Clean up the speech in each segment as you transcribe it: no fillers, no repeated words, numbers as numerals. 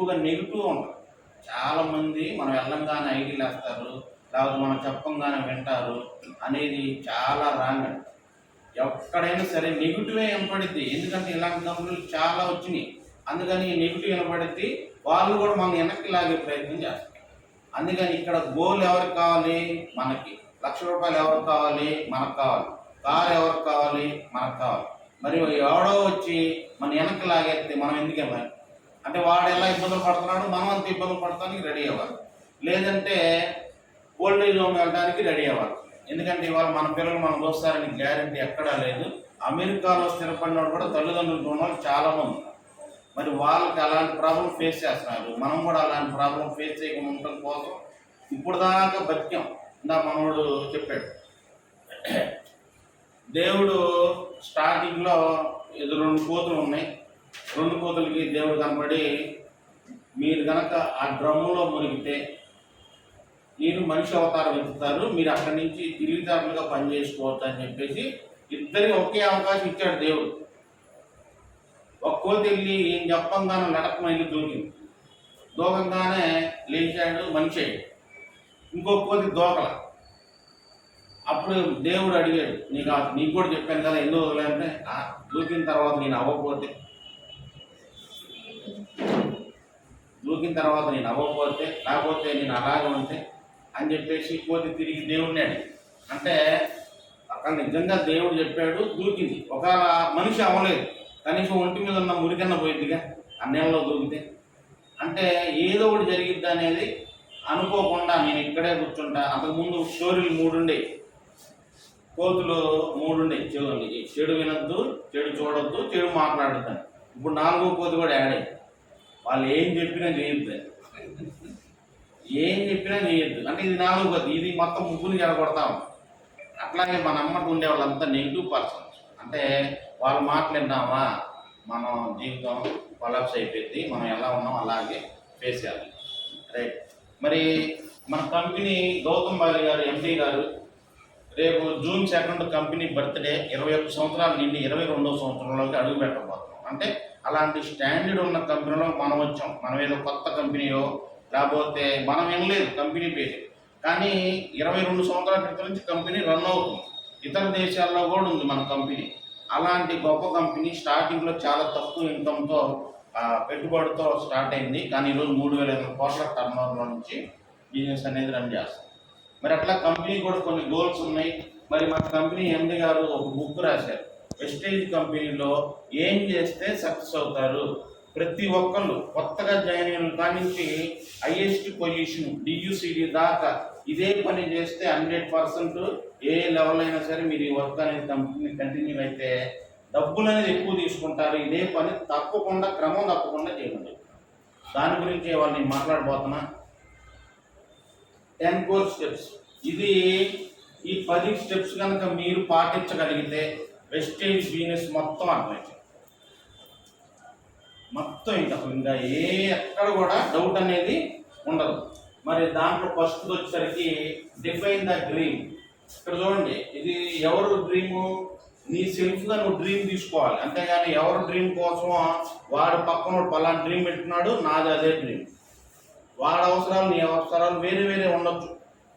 ఎక్కువగా నెగిటివ్ ఉంటుంది. చాలామంది మనం వెళ్ళంగానే ఐడీలు వేస్తారు, లేకపోతే మనం చెప్పంగానే వింటారు అనేది చాలా రాంగ్ అండి. ఎక్కడైనా సరే నెగిటివే వినపడిద్ది. ఎందుకంటే ఇలాంటి కంపెనీలు చాలా వచ్చినాయి. అందుకని నెగిటివ్ వినపడిద్ది, వాళ్ళు కూడా మనం వెనక్కి లాగే ప్రయత్నం చేస్తారు. అందుకని ఇక్కడ గోల్ ఎవరికి కావాలి? మనకి. ₹1,00,000 ఎవరికి కావాలి? మనకు కావాలి. కారు ఎవరికి కావాలి? మనకు కావాలి. మరి ఎవడో వచ్చి మన వెనక్కి లాగేస్తే మనం ఎందుకు ఇవ్వాలి? అంటే వాడు ఎలా ఇబ్బందులు పడుతున్నాడు, మనం అంత ఇబ్బందులు పడటానికి రెడీ అవ్వాలి. లేదంటే ఓల్డేజ్ హోమ్ వెళ్ళడానికి రెడీ అవ్వాలి. ఎందుకంటే ఇవాళ మన పిల్లలు మనం చూస్తారని గ్యారంటీ ఎక్కడా లేదు. అమెరికాలో స్థిరపడినోడు కూడా తల్లిదండ్రులు ఉన్న వాళ్ళు చాలామంది ఉన్నారు. మరి వాళ్ళకి అలాంటి ప్రాబ్లం ఫేస్ చేస్తున్నారు. మనం కూడా అలాంటి ప్రాబ్లం ఫేస్ చేయకుండా ఉండటం కోసం ఇప్పుడు దాకా బతికాం. ఇందా మనోడు చెప్పాడు, దేవుడు స్టార్టింగ్లో 2 కోతులు ఉన్నాయి. 2 కోతులకి దేవుడు కనపడి, మీరు కనుక ఆ డ్రమ్ములో మునిగితే మీరు మనిషి అవతారం ఎత్తుతారు, మీరు అక్కడి నుంచి తెలివితేటలుగా పని చేసుకోవచ్చు అని చెప్పేసి ఇద్దరికి ఒకే అవకాశం ఇచ్చాడు దేవుడు. ఒక కోతి వెళ్ళి ఏం చెప్పంగానే నడకం వెళ్ళి దూకింది. దూకంగానే లేచాడు, మనిషి అయ్యాడు. ఇంకో కోతి దూకల. అప్పుడు దేవుడు అడిగాడు, నీకు కూడా చెప్పాను కదా ఎందుకు వదిలేంటే, దూకిన తర్వాత నేను అవ్వకపోతే లేకపోతే నేను అలాగే ఉంటే అని చెప్పేసి కోతి తిరిగి దేవుడిని అడిగి. అంటే అక్కడ నిజంగా దేవుడు చెప్పాడు, దూకింది. ఒకవేళ మనిషి అవ్వలేదు, కనీసం ఒంటి మీద ఉన్న మురికన్న పోయిద్దిగా ఆ నీళ్ళలో దూకితే. అంటే ఏదో ఒకటి జరిగిద్ది అనేది అనుకోకుండా నేను ఇక్కడే కూర్చుంటా. అంతకుముందు స్టోరీలు 3 ఉండేవి, కోతులు 3 ఉండేవి. చెడు వినొద్దు, చెడు చూడొద్దు, చెడు మాట్లాడద్దు. ఇప్పుడు 4వ కోతి కూడా యాడ్ అయ్యింది. వాళ్ళు ఏం చెప్పినా చేయొద్దు, అంటే ఇది 4వ కోతి. ఇది మొత్తం ముగ్గురిని జరగొడతాం. అట్లాగే మన అమ్మకు ఉండే వాళ్ళంతా నెగిటివ్ పర్సన్స్. అంటే వాళ్ళు మాట్లాడినామా మనం జీవితం కొలాప్స్ అయిపోయింది, మనం ఎలా ఉన్నాం అలాగే ఫేస్ చేయాలి. రైట్. మరి మన కంపెనీ గౌతమ్ బాలి గారు ఎండి గారు రేపు జూన్ 2 కంపెనీ బర్త్డే, 21 సంవత్సరాలు నిండి 22వ సంవత్సరంలోకి అడుగు పెట్టబోతున్నాం. అంటే అలాంటి స్టాండర్డ్ ఉన్న కంపెనీలో మనం వచ్చాం. మనం ఏదో కొత్త కంపెనీయో లేకపోతే మనం వినలేదు కంపెనీ పేరు, కానీ 22 సంవత్సరాల క్రితం నుంచి కంపెనీ రన్ అవుతుంది. ఇతర దేశాల్లో కూడా ఉంది మన కంపెనీ. అలాంటి గొప్ప కంపెనీ స్టార్టింగ్లో చాలా తక్కువ ఇన్కమ్తో పెట్టుబడితో స్టార్ట్ అయింది, కానీ ఈరోజు 3,500 కోట్ల టర్నోవర్లో నుంచి బిజినెస్ అనేది రన్ చేస్తాం. మరి అట్లా కంపెనీ కూడా కొన్ని గోల్స్ ఉన్నాయి. మరి మన కంపెనీ ఎండి గారు ఒక బుక్ రాశారు, వెస్టేజ్ కంపెనీలో ఏం చేస్తే సక్సెస్ అవుతారు. ప్రతి ఒక్కళ్ళు కొత్తగా జాయిన్ అయిన కాడి నుంచి హైయెస్ట్ పొజిషన్ డియూసిడి దాకా ఇదే పని చేస్తే 100% ఏ లెవెల్ అయినా సరే మీరు ఈ వర్క్ అనేది కంపెనీ కంటిన్యూ అయితే డబ్బులు అనేది ఎక్కువ తీసుకుంటారు. ఇదే పని తప్పకుండా క్రమం తప్పకుండా చేయండి. దాని గురించి వాళ్ళు నేను మాట్లాడబోతున్నా. 10 core స్టెప్స్. ఇది ఈ 10 స్టెప్స్ కనుక మీరు పాటించగలిగితే వెస్టేజ్ బిజినెస్ మొత్తం అర్థమైంది. మొత్తం ఇంకా ఎక్కడ కూడా డౌట్ అనేది ఉండదు. మరి దాంట్లో ఫస్ట్ వచ్చేసరికి డిఫైన్ ద డ్రీమ్. ఇక్కడ చూడండి, ఇది ఎవరు డ్రీము? నీ సెల్ఫ్గా నువ్వు డ్రీమ్ తీసుకోవాలి. అంతేగాని ఎవరు డ్రీమ్ కోసం వాడు పక్కన పలానా డ్రీమ్ పెట్టుకున్నాడు, నాది అదే డ్రీమ్. వాడి అవసరాలు నీ అవసరాలు వేరే వేరే ఉండొచ్చు.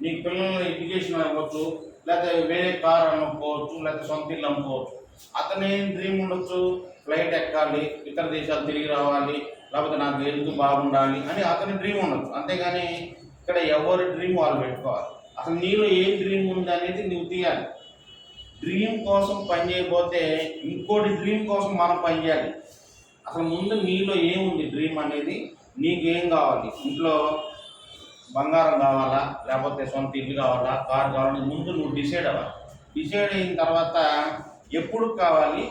నీ పిల్లల ఎడ్యుకేషన్ అవ్వచ్చు, లేకపోతే వేరే కార్ అమ్ముకోవచ్చు, లేకపోతే సొంత ఇల్లు అమ్ముకోవచ్చు. అతని డ్రీమ్ ఉండొచ్చు, ఫ్లైట్ ఎక్కాలి, ఇతర దేశాలు తిరిగి రావాలి, లేకపోతే నాకు హెల్త్ బాగుండాలి అని అతని డ్రీమ్ ఉండొచ్చు. అంతేగాని ఇక్కడ ఎవరి డ్రీమ్ వాళ్ళు పెట్టుకోవాలి. అసలు నీలో ఏం డ్రీమ్ ఉంది అనేది నువ్వు తీయాలి. డ్రీమ్ కోసం పని చేయకపోతే ఇంకోటి డ్రీమ్ కోసం మనం పని చేయాలి. అసలు ముందు నీలో ఏముంది డ్రీమ్ అనేది, నీకేం కావాలి? ఇంట్లో బంగారం కావాలా, లేకపోతే సొంత ఇల్లు కావాలా, కారు కావాలని ముందు నువ్వు డిసైడ్ అవ్వాలి. డిసైడ్ అయిన తర్వాత ఎప్పుడు కావాలి,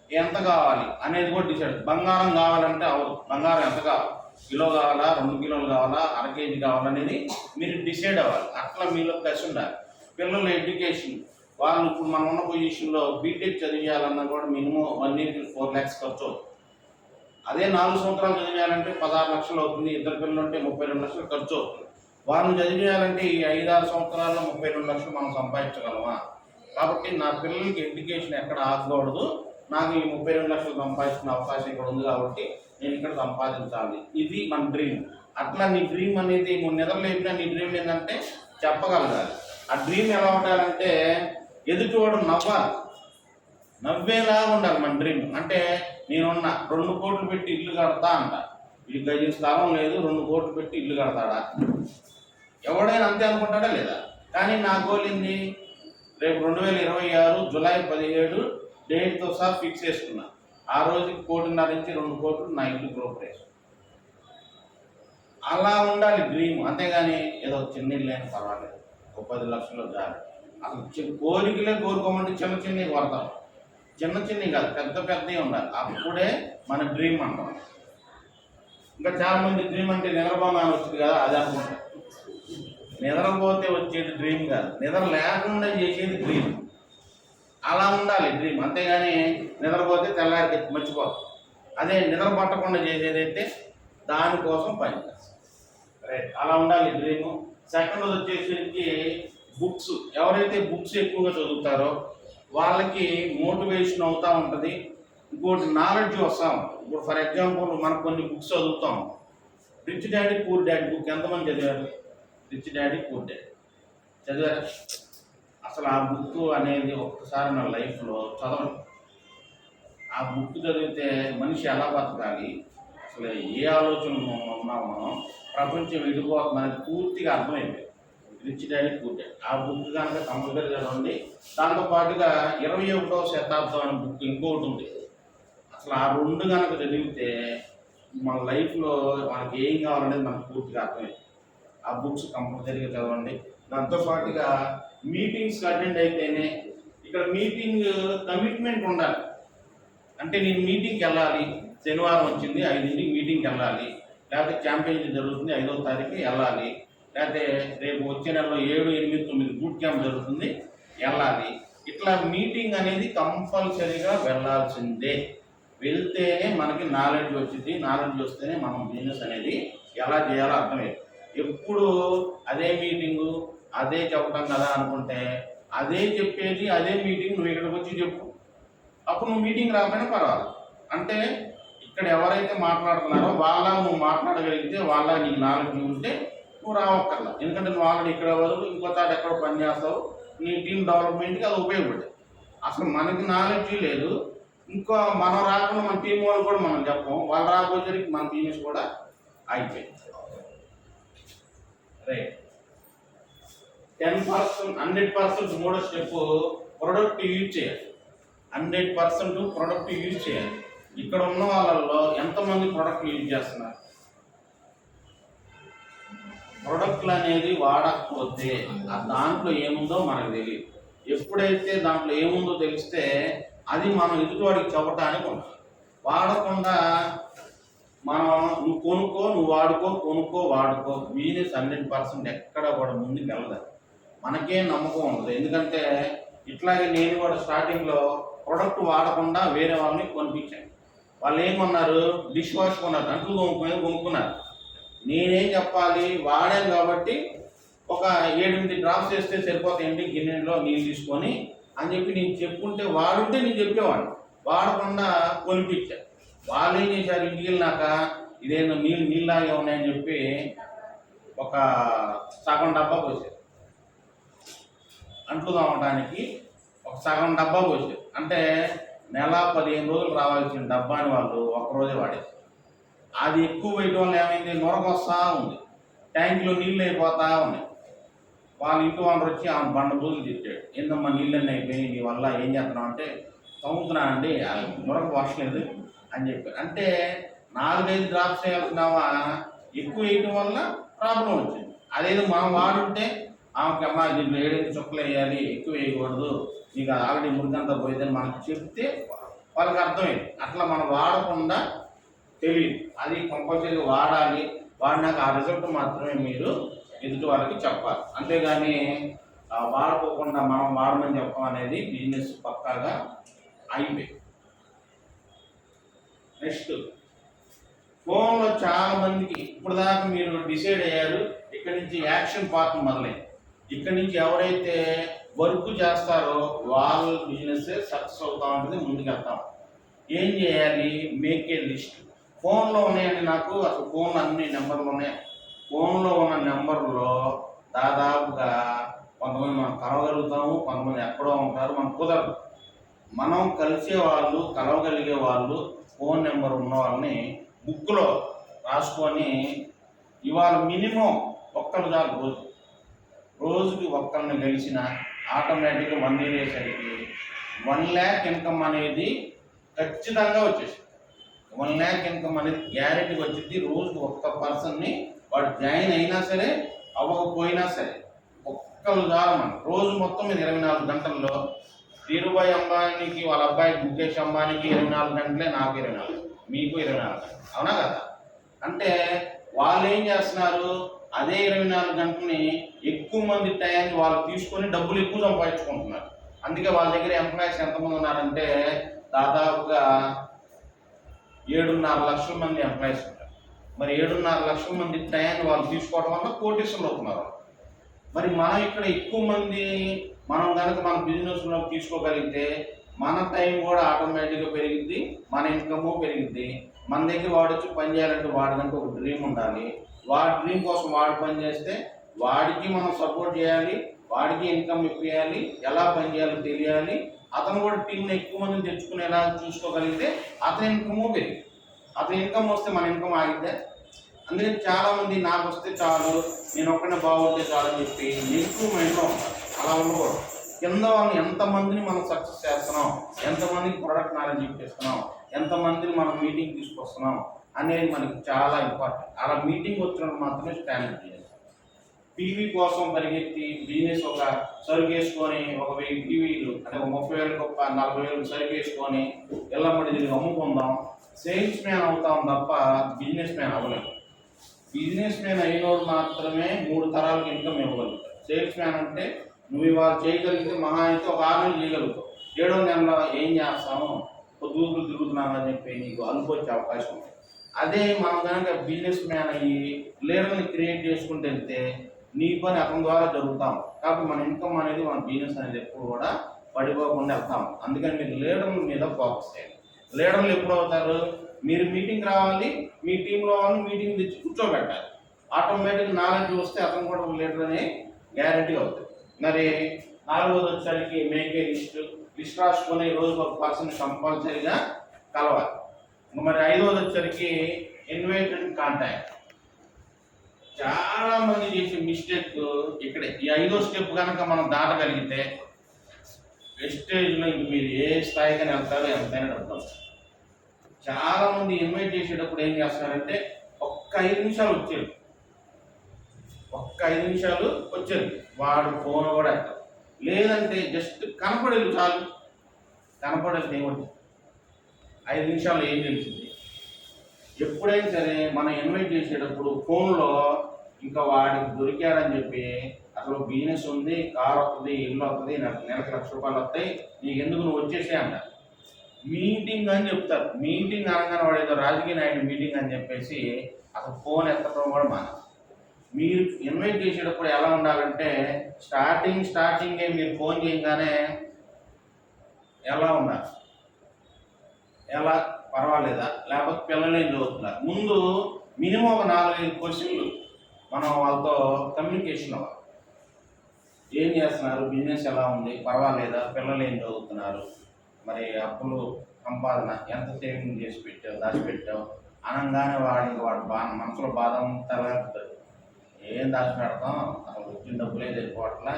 ఎంత కావాలి అనేది కూడా డిసైడ్. బంగారం కావాలంటే అవ్వదు. బంగారం ఎంత కావాలి, కిలో కావాలా, 2 కిలోలు కావాలా, అర కేజీ కావాలనేది మీరు డిసైడ్ అవ్వాలి. అట్లా మీలో కసి ఉండాలి. పిల్లల ఎడ్యుకేషన్, వాళ్ళు ఇప్పుడు మనం ఉన్న పొజిషన్లో బీటెక్ చదివేయాలన్నా కూడా మినిమం 1 yearకి 4 lakhs ఖర్చు అవుతుంది. అదే 4 సంవత్సరాలు చదివేయాలంటే 16 లక్షలు అవుతుంది. 2 పిల్లలు ఉంటే 32 లక్షలు ఖర్చు అవుతుంది. వాళ్ళని చదివేయాలంటే ఈ 5-6 సంవత్సరాల్లో 32 లక్షలు మనం సంపాదించగలమా? కాబట్టి నా పిల్లలకి ఎడ్యుకేషన్ ఎక్కడ ఆగకూడదు, నాకు ఈ 32 లక్షలు సంపాదించుకునే అవకాశం ఇక్కడ ఉంది. కాబట్టి నేను ఇక్కడ సంపాదించాలి, ఇది మన డ్రీమ్. అట్లా నీ డ్రీమ్ అనేది నువ్వు నిద్రలేపినా నీ డ్రీమ్ ఏంటంటే చెప్పగలగాలి. ఆ డ్రీమ్ ఎలా ఉండాలంటే ఎదుటివాడు నవ్వాలి, నవ్వేలా ఉండాలి మన డ్రీమ్. అంటే నేనున్న 2 కోట్లు పెట్టి ఇల్లు కడతా అంట, వీడి గజం స్థలం లేదు, 2 కోట్లు పెట్టి ఇల్లు కడతాడా? ఎవడైనా అంతే అనుకుంటాడా లేదా? కానీ నా గోల్ ఏంది, రేపు 2026 జూలై 17 డేట్తో సహా ఫిక్స్ చేసుకున్నా. ఆ రోజుకి 1.5 నుంచి 2 కోట్లు నా ఇల్లు గృహప్రవేశం. అలా ఉండాలి డ్రీమ్. అంతేగాని ఏదో చిన్న ఇల్లు అయినా పర్వాలేదు, ఒక 10 లక్షలు చాలు. అసలు కోరికలే కోరుకోమంటే చిన్న చిన్నవి కొడతాం, చిన్న చిన్నవి కాదు, పెద్ద పెద్దవి ఉండాలి. అప్పుడే మన డ్రీమ్ అంటాం. ఇంకా చాలా మంది డ్రీమ్ అంటే నిద్రపోగానే వచ్చింది కదా అది అనుకుంటారు. నిద్రపోతే వచ్చేది డ్రీమ్ కాదు, నిద్ర లేకుండా చేసేది డ్రీమ్. అలా ఉండాలి డ్రీమ్. అంతేగాని నిద్రపోతే తెల్లారికి మర్చిపోతాం. అదే నిద్ర పట్టకుండా చేసేదైతే దానికోసం పని చేస్తాం. రైట్, అలా ఉండాలి డ్రీము. సెకండ్ వచ్చేసరికి బుక్స్. ఎవరైతే బుక్స్ ఎక్కువగా చదువుతారో వాళ్ళకి మోటివేషన్ అవుతూ ఉంటుంది, ఇంకోటి నాలెడ్జ్ వస్తూ ఉంటుంది. ఇప్పుడు ఫర్ ఎగ్జాంపుల్ మనం కొన్ని బుక్స్ చదువుతాం. Rich daddy poor daddy book ఎంతమంది చదివారు? రిచ్ డాడీ పూర్ డాడీ చదివారు? అసలు ఆ బుక్ అనేది ఒక్కసారి నా లైఫ్లో చదవడం. ఆ బుక్ చదివితే మనిషి ఎలా బతకాలి, అసలు ఏ ఆలోచనలు ఉన్నామో మనం, ప్రపంచం వెళ్ళిపోతుందని పూర్తిగా అర్థమైంది. రిచ్ డాడీ పూర్ డాడీ ఆ బుక్ కనుక కంపల్సరీ చదవండి. దాంతో పాటుగా 21వ శతాబ్దం అనే బుక్ ఇంకొకటి ఉంది. అసలు ఆ 2 కనుక చదివితే మన లైఫ్లో మనకి ఏం కావాలనేది మనకు పూర్తిగా అర్థమైంది. ఆ బుక్స్ కంపల్సరీగా చదవండి. దాంతోపాటుగా మీటింగ్స్ అటెండ్ అయితేనే, ఇక్కడ మీటింగ్ కమిట్మెంట్ ఉండాలి. అంటే నేను మీటింగ్కి వెళ్ళాలి, శనివారం వచ్చింది 5ంటికి మీటింగ్కి వెళ్ళాలి, లేకపోతే క్యాంపెయిన్ జరుగుతుంది 5వ తారీఖు వెళ్ళాలి, లేకపోతే రేపు వచ్చే నెలలో 7, 8, 9 బూట్ క్యాంప్ జరుగుతుంది వెళ్ళాలి. ఇట్లా మీటింగ్ అనేది కంపల్సరీగా వెళ్ళాల్సిందే. వెళ్తేనే మనకి నాలెడ్జ్ వచ్చింది, నాలెడ్జ్ వస్తేనే మనం బిజినెస్ అనేది ఎలా చేయాలో అర్థమయ్యేది. ఎప్పుడు అదే మీటింగు అదే చెప్పడం కదా అనుకుంటే, అదే చెప్పేది అదే మీటింగ్ నువ్వు ఇక్కడికి వచ్చి చెప్పు, అప్పుడు నువ్వు మీటింగ్ రాకపోయినా పర్వాలేదు. అంటే ఇక్కడ ఎవరైతే మాట్లాడుతున్నారో వాళ్ళ నువ్వు మాట్లాడగలిగితే, వాళ్ళ నీకు నాలెడ్జ్ ఉంటే నువ్వు రావక్కర్లా. ఎందుకంటే నువ్వు ఆల్రెడీ ఇక్కడ వరకు ఇంకో తాట ఎక్కడో పని చేస్తావు, నీ టీం డెవలప్మెంట్కి అది ఉపయోగపడేది. అసలు మనకి నాలెడ్జ్ లేదు, ఇంకో మనం రాకుండా మన టీం వాళ్ళు కూడా మనం చెప్పం, వాళ్ళు రాకపోయేసరికి మన బిజినెస్ కూడా అయిపోయింది. రైట్, 10%, 100% మూడో స్టెప్ ప్రొడక్ట్ యూజ్ చేయాలి. 100% ప్రొడక్ట్ యూజ్ చేయాలి. ఇక్కడ ఉన్న వాళ్ళల్లో ఎంతమంది ప్రొడక్ట్ యూజ్ చేస్తున్నారు? ప్రొడక్ట్లు అనేది వాడకపోతే ఆ దాంట్లో ఏముందో మనకు తెలియదు. ఎప్పుడైతే దాంట్లో ఏముందో తెలిస్తే అది మనం ఎదుటివాడికి చెప్పడానికి ఉంటుంది. వాడకుండా మనం నువ్వు కొనుక్కో, నువ్వు వాడుకో, కొనుక్కో, వాడుకో, బిజినెస్ 100% ఎక్కడ కూడా ముందుకు వెళ్ళదు. మనకే నమ్మకం ఉండదు. ఎందుకంటే ఇట్లాగే నేను కూడా స్టార్టింగ్లో ప్రొడక్ట్ వాడకుండా వేరే వాళ్ళని కొనిపించాను. వాళ్ళు ఏం కొన్నారు? డిష్ వాష్ కొన్నారు, అంట్లు కొనుక్కున్నారు. నేనేం చెప్పాలి, వాడాను కాబట్టి ఒక 7-8 డ్రాప్స్ వేస్తే సరిపోతాయండి గిన్నెలో నీళ్ళు తీసుకొని అని చెప్పి నేను చెప్పుకుంటే వాడుంటే నేను చెప్పేవాడిని, వాడకుండా కొనిపించాను. వాళ్ళు ఏం చేశారు, ఇంటికి వెళ్ళినాక ఇదేదో నీళ్ళలాగే ఉన్నాయని చెప్పి ఒక సగం డబ్బా పోసారు. అంట్లు తోమడానికి ఒక సగం డబ్బా పోసారు. అంటే నెల 15 రోజులు రావాల్సిన డబ్బాని వాళ్ళు ఒక్కరోజే వాడేది. అది ఎక్కువ వేయడం వల్ల ఏమైంది, నొరకొస్తా ఉంది, ట్యాంక్లో నీళ్ళు అయిపోతా ఉన్నాయి. వాళ్ళ ఇంటి ఓనర్ వచ్చి ఆ బండ బూతులు తిట్టాడు, ఏందమ్మా నీళ్ళన్నీ అయిపోయి నీ వల్ల ఏం చేస్తున్నావు అంటే, తమ్ముతున్నా అండి నొరకు వర్షలేదు అని చెప్పారు. అంటే 4-5 డ్రాప్స్ వేయాల్సినవా ఎక్కువ వేయటం వల్ల ప్రాబ్లం వచ్చింది. అదేదో మనం వాడుంటే ఆమెకి అమ్మ దీంట్లో 7 చుక్కలు వేయాలి, ఎక్కువ వేయకూడదు, నీకు ఆల్రెడీ మురికంతా పోయిందని మనకు చెప్తే వాళ్ళకి అర్థమైంది. అట్లా మనం వాడకుండా తెలియదు. అది కంపల్సరీగా వాడాలి. వాడినాక ఆ రిజల్ట్ మాత్రమే మీరు ఎదుటి వాళ్ళకి చెప్పాలి. అంతేగాని వాడుకోకుండా మనం వాడమని చెప్పడం అనేది బిజినెస్ పక్కాగా అయిపోయింది. నెక్స్ట్, ఫోన్లో చాలా మందికి ఇప్పుడు దాకా మీరు డిసైడ్ అయ్యారు, ఇక్కడి నుంచి యాక్షన్ పార్ట్ మొదలైంది. ఇక్కడి నుంచి ఎవరైతే వర్క్ చేస్తారో వాళ్ళ బిజినెస్ సక్సెస్ అవుతా ఉంటుంది, ముందుకు వెళ్తాం. ఏం చేయాలి? Make a list. ఫోన్లో ఉన్నాయండి నాకు, అసలు ఫోన్లో అన్ని నెంబర్లు ఉన్నాయి. ఫోన్లో ఉన్న నెంబర్లో దాదాపుగా కొంతమంది మనం కలవగలుగుతాము, కొంతమంది ఎక్కడో ఉంటారు, మనకు కుదరదు. మనం కలిసే వాళ్ళు, కలవగలిగే వాళ్ళు, ఫోన్ నెంబర్ ఉన్న వాళ్ళని బుక్లో రాసుకొని ఇవాళ మినిమం ఒక్కరు చాలు. రోజుకి ఒక్కరిని కలిసిన ఆటోమేటిక్గా 1 year అయ్యేసరికి 1 lakh ఇన్కమ్ అనేది ఖచ్చితంగా వచ్చేసింది. 1 lakh ఇన్కమ్ అనేది గ్యారెంటీ వచ్చింది. రోజుకి ఒక్క పర్సన్ని వాడు జాయిన్ అయినా సరే అవ్వకపోయినా సరే ఒక్కరు చాలు. మనం రోజు మొత్తం మీద 24 గంటల్లో ధీరుభాయ్ అంబానీకి వాళ్ళ అబ్బాయి ముఖేష్ అంబానీకి 24 గంటలే, నాకు 24, మీకు 24 గంటలు, అవునా కదా? అంటే వాళ్ళు ఏం చేస్తున్నారు, అదే 24 గంటలని ఎక్కువ మంది టైంని వాళ్ళు తీసుకొని డబ్బులు ఎక్కువ సంపాదించుకుంటున్నారు. అందుకే వాళ్ళ దగ్గర ఎంప్లాయీస్ ఎంతమంది ఉన్నారంటే దాదాపుగా 7.5 లక్షల మంది ఎంప్లాయీస్ ఉంటారు. మరి 7.5 లక్షల మంది టైంని వాళ్ళు తీసుకోవడం వల్ల కోటీశ్వరులు అవుతున్నారు. మరి మనం ఇక్కడ ఎక్కువ మంది మనం కనుక మన బిజినెస్లో తీసుకోగలిగితే మన టైం కూడా ఆటోమేటిక్గా పెరిగిద్ది, మన ఇన్కము పెరిగిద్ది. మన దగ్గర వాడొచ్చి పని చేయాలంటే వాడికంటే ఒక డ్రీమ్ ఉండాలి. వాడి డ్రీమ్ కోసం వాడు పని చేస్తే వాడికి మనం సపోర్ట్ చేయాలి, వాడికి ఇన్కమ్ ఇప్పించాలి, ఎలా పని చేయాలో తెలియాలి. అతను కూడా టీంని ఎక్కువ మందిని తెచ్చుకునేలా చూసుకోగలిగితే అతని ఇన్కము పెరిగి, అతని ఇన్కమ్ వస్తే మన ఇన్కమ్ ఆగిద్దే. అందుకని చాలామంది నాకు వస్తే చాలు, నేను ఒక్కడే బాగుంటే చాలు అని చెప్పి నెగిటివ్ మైండ్లో ఉంటారు. అలా ఉండకూడదు. కింద వాళ్ళు ఎంతమందిని మనం సక్సెస్ చేస్తున్నాం, ఎంతమందికి ప్రొడక్ట్ నాలెడ్జ్ ఇప్పిస్తున్నాం, ఎంతమందిని మనం మీటింగ్ తీసుకొస్తున్నాం అనేది మనకి చాలా ఇంపార్టెంట్. అలా మీటింగ్ వచ్చినప్పుడు మాత్రమే స్టాండర్డ్ బిజినెస్. టీవీ కోసం పరిగెత్తి బిజినెస్ ఒక సరుకు వేసుకొని ఒక 1000 టీవీలు అంటే ఒక 30,000 గొప్ప 40,000 సరుకు వేసుకొని ఎల్లమ్మడి దీనికి అమ్ముకుందాం, సేల్స్ మ్యాన్ అవుతాం తప్ప బిజినెస్ మ్యాన్ అవ్వలేము. బిజినెస్ మ్యాన్ అయినోడు మాత్రమే 3 తరాలకు ఇన్కమ్ ఇవ్వగలుగుతారు. సేల్స్ మ్యాన్ అంటే నువ్వు ఇవాళ చేయగలిగితే మహా అయితే ఒక 6 నెలలు చేయగలుగుతావు. 7వ నెలలో ఏం చేస్తాను, దూకులు తిరుగుతున్నామని చెప్పి నీకు అనుకోవచ్చే అవకాశం ఉంది. అదే మనం కనుక బిజినెస్ మ్యాన్ అయ్యి లీడర్ని క్రియేట్ చేసుకుంటూ వెళ్తే నీ పని అతని ద్వారా జరుగుతాం. కాబట్టి మన ఇన్కమ్ అనేది, మన బిజినెస్ అనేది ఎప్పుడు కూడా పడిపోకుండా వెళ్తాం. అందుకని మీరు లీడర్ల మీద ఫోకస్ చేయండి. లీడర్లు ఎప్పుడు అవుతారు, మీరు మీటింగ్ రావాలి, మీ టీంలో వాళ్ళని మీటింగ్ తెచ్చి కూర్చోబెట్టాలి. ఆటోమేటిక్ నాలెడ్జ్ వస్తే అతను కూడా లీడర్ అనే గ్యారెంటీ అవుతుంది. మరి 4వది వచ్చేసరికి మేకే లిస్ట్ రాసుకొని రోజు ఒక పర్సన్ కంపల్సరీగా కలవాలి. మరి 5వది వచ్చేసరికి ఇన్వైట్ అండ్ కాంటాక్ట్. చాలా మంది చేసే మిస్టేక్ ఇక్కడే. ఈ 5వ స్టెప్ కనుక మనం దాటగలిగితే వెస్టేజ్లో ఇంక మీరు ఏ స్థాయికైనా వెళ్తారో ఎంతైనా డబ్బులు. చాలా మంది ఇన్వైట్ చేసేటప్పుడు ఏం చేస్తారంటే ఒక్క 5 నిమిషాలు వచ్చేది, ఒక్క 5 నిమిషాలు వచ్చేది, వాడు ఫోన్ కూడా ఎత్తారు. లేదంటే జస్ట్ కనపడేది చాలు, కనపడేది ఏమొచ్చింది 5 నిమిషాలు ఏం తెలిసింది. ఎప్పుడైనా సరే మనం ఇన్వైట్ చేసేటప్పుడు ఫోన్లో ఇంకా వాడికి దొరికాడని చెప్పి అసలు బిజినెస్ ఉంది, కార్ వస్తుంది, ఇల్లు వస్తుంది, నెలకు ₹1,00,000 వస్తాయి, నీకు ఎందుకు నువ్వు వచ్చేసే అంట. మీటింగ్ అని చెప్తారు. మీటింగ్ అనగానే వాడు ఏదో రాజకీయ నాయకుడు మీటింగ్ అని చెప్పేసి అసలు ఫోన్ ఎత్తడం కూడా మన. మీరు ఇన్వైట్ చేసేటప్పుడు ఎలా ఉండాలంటే స్టార్టింగే మీరు ఫోన్ చేయగానే ఎలా ఉండాలి, ఎలా పర్వాలేదా, లేకపోతే పిల్లలు ఏం చదువుతున్నారు, ముందు మినిమం ఒక 4-5 క్వశ్చన్లు మనం వాళ్ళతో కమ్యూనికేషన్ అవ్వాలి. ఏం చేస్తున్నారు, బిజినెస్ ఎలా ఉంది, పర్వాలేదా, పిల్లలు ఏం చదువుతున్నారు, మరి అప్పులు సంపాదన ఎంత సేవింగ్ చేసి పెట్టావు, దాచిపెట్టావు అనగానే వాడు మనసులో బాధ అంతా ఏం దాచిపెడతాం, అసలు వచ్చిన డబ్బులే సరిపోవట్లా,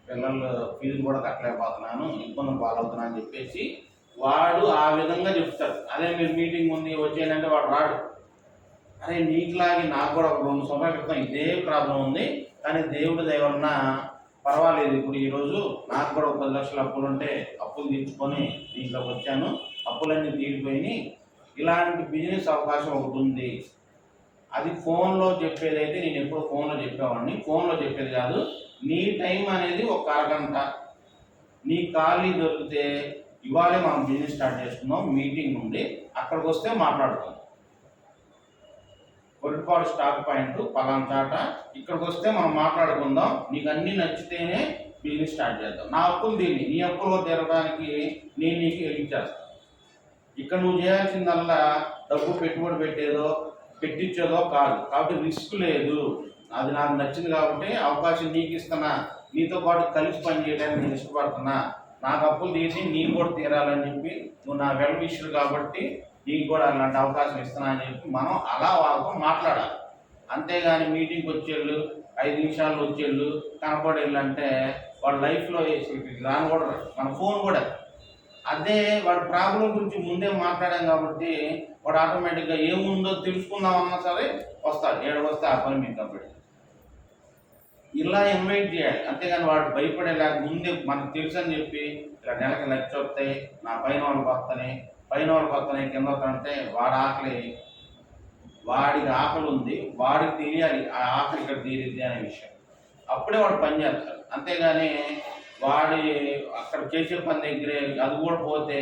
పిల్లలు ఫీజులు కూడా కట్టలేకపోతున్నాను, ఇబ్బందులు పాలవుతున్నా అని చెప్పేసి వాడు ఆ విధంగా చెప్తాడు. అదే మీరు మీటింగ్ ఉంది వచ్చేయంటే వాడు రాడు. అరే నీకులాగి నాకు కూడా ఒక 2 సంవత్సరాల క్రితం ఇదే ప్రాబ్లం ఉంది, కానీ దేవుడి దయ వలన పర్వాలేదు, ఇప్పుడు ఈరోజు నాకు కూడా ఒక 10 లక్షల అప్పులు ఉంటే అప్పులు తీర్చుకొని దీంట్లోకి వచ్చాను, అప్పులన్నీ తీరిపోయినాయి, ఇలాంటి బిజినెస్ అవకాశం ఒకటి ఉంది. అది ఫోన్లో చెప్పేది అయితే నేను ఎప్పుడు ఫోన్లో చెప్పేవాడిని, ఫోన్లో చెప్పేది కాదు. నీ టైం అనేది ఒక అరగంట నీ ఖాళీ దొరికితే ఇవాళే మనం బిజినెస్ స్టార్ట్ చేసుకుందాం, మీటింగ్ ఉంది, అక్కడికి వస్తే మాట్లాడుకుందాం. కొరిపాడు స్టాక్ పాయింట్ పలానా చాట, ఇక్కడికి వస్తే మనం మాట్లాడుకుందాం, నీకు అన్నీ నచ్చితేనే బిజినెస్ స్టార్ట్ చేద్దాం. నా అప్పులు దీన్ని నీ అప్పులు తీరడానికి నేను నీకు హెల్ప్ చేస్తాను. ఇక్కడ నువ్వు చేయాల్సిందల్లా డబ్బు పెట్టుబడి పెట్టేదో పెట్టించేదో కాదు. కాబట్టి రిస్క్ లేదు. అది నాకు నచ్చింది కాబట్టి అవకాశం నీకు ఇస్తున్నా, నీతో పాటు కలిసి పనిచేయడానికి నేను ఇష్టపడుతున్నా, నాకు అప్పులు తీసి నీకు కూడా తీరాలని చెప్పి నువ్వు నా వెల్ విషర్ కాబట్టి నీకు కూడా అలాంటి అవకాశం ఇస్తున్నా అని చెప్పి మనం అలా వాళ్ళతో మాట్లాడాలి. అంతేగాని మీటింగ్కి వచ్చేళ్ళు 5 నిమిషాల్లో వచ్చేళ్ళు కనపడేళ్ళు అంటే వాళ్ళ లైఫ్లో రాని కూడా మన ఫోన్ కూడా అదే వాడి ప్రాబ్లం గురించి ముందే మాట్లాడాం కాబట్టి వాడు ఆటోమేటిక్గా ఏముందో తెలుసుకుందామన్నా సరే వస్తాడు. 7 వస్తే ఆ పని మీకు కంప్లీట్. ఇలా ఇన్వైట్ చేయాలి. అంతేగాని వాడు భయపడేలాగా ముందే మనకు తెలుసు అని చెప్పి ఇలా నెలకి లక్ష వస్తాయి, నా పైన వాళ్ళకి వస్తాయి కింద వస్తాయంటే వాడికి ఆకలి ఉంది, వాడికి తెలియాలి ఆ ఆకలి ఇక్కడ తీరిద్ది అనే విషయం. అప్పుడే వాడు పని చేస్తాడు. అంతేగాని వాడి అక్కడ చేసే పని దగ్గరే అది కూడా పోతే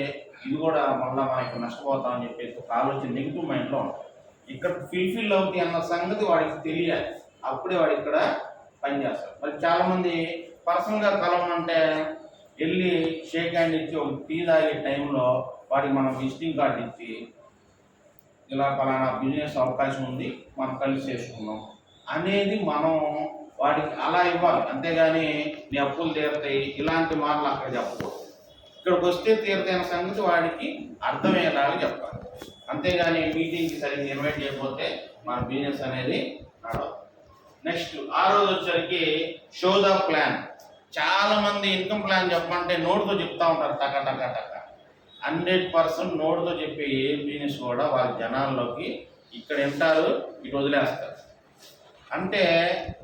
ఇది కూడా మళ్ళీ మనకి నష్టపోతామని చెప్పేసి ఒక ఆలోచన నెగిటివ్ మైండ్లో ఉంటుంది. ఇక్కడ ఫిల్ఫిల్ అవుతాయి అన్న సంగతి వాడికి తెలియాలి. అప్పుడే వాడు ఇక్కడ పని చేస్తాడు. మరి చాలామంది పర్సనల్గా కలవనంటే వెళ్ళి షేక్ హ్యాండ్ ఇచ్చి ఒక టీ తాగే టైంలో వాడికి మనం విజిటింగ్ కార్డు ఇచ్చి ఇలా పలానా బిజినెస్ అవకాశం ఉంది మనం కలిసి చేసుకున్నాం అనేది మనం వాడికి అలా ఇవ్వాలి. అంతేగాని నీ అప్పులు తీరుతాయి ఇలాంటి మాటలు అక్కడ చెప్పకూడదు. ఇక్కడికి వస్తే తీరుతైన సంగతి వాడికి అర్థమయ్యేలాగా చెప్పాలి. అంతేగాని మీటింగ్కి సరిగ్గా ఇన్వైట్ చేయకపోతే మన బిజినెస్ అనేది నడవదు. నెక్స్ట్ 6వ వచ్చరికి షో ద ప్లాన్. చాలా మంది ఇన్కమ్ ప్లాన్ చెప్పమంటే నోటుతో చెప్తా ఉంటారు టక టక టక. 100% నోటుతో చెప్పే ఏ బిజినెస్ కూడా వాళ్ళ జనాల్లోకి ఇక్కడ వింటారు, ఇటు వదిలేస్తారు. అంటే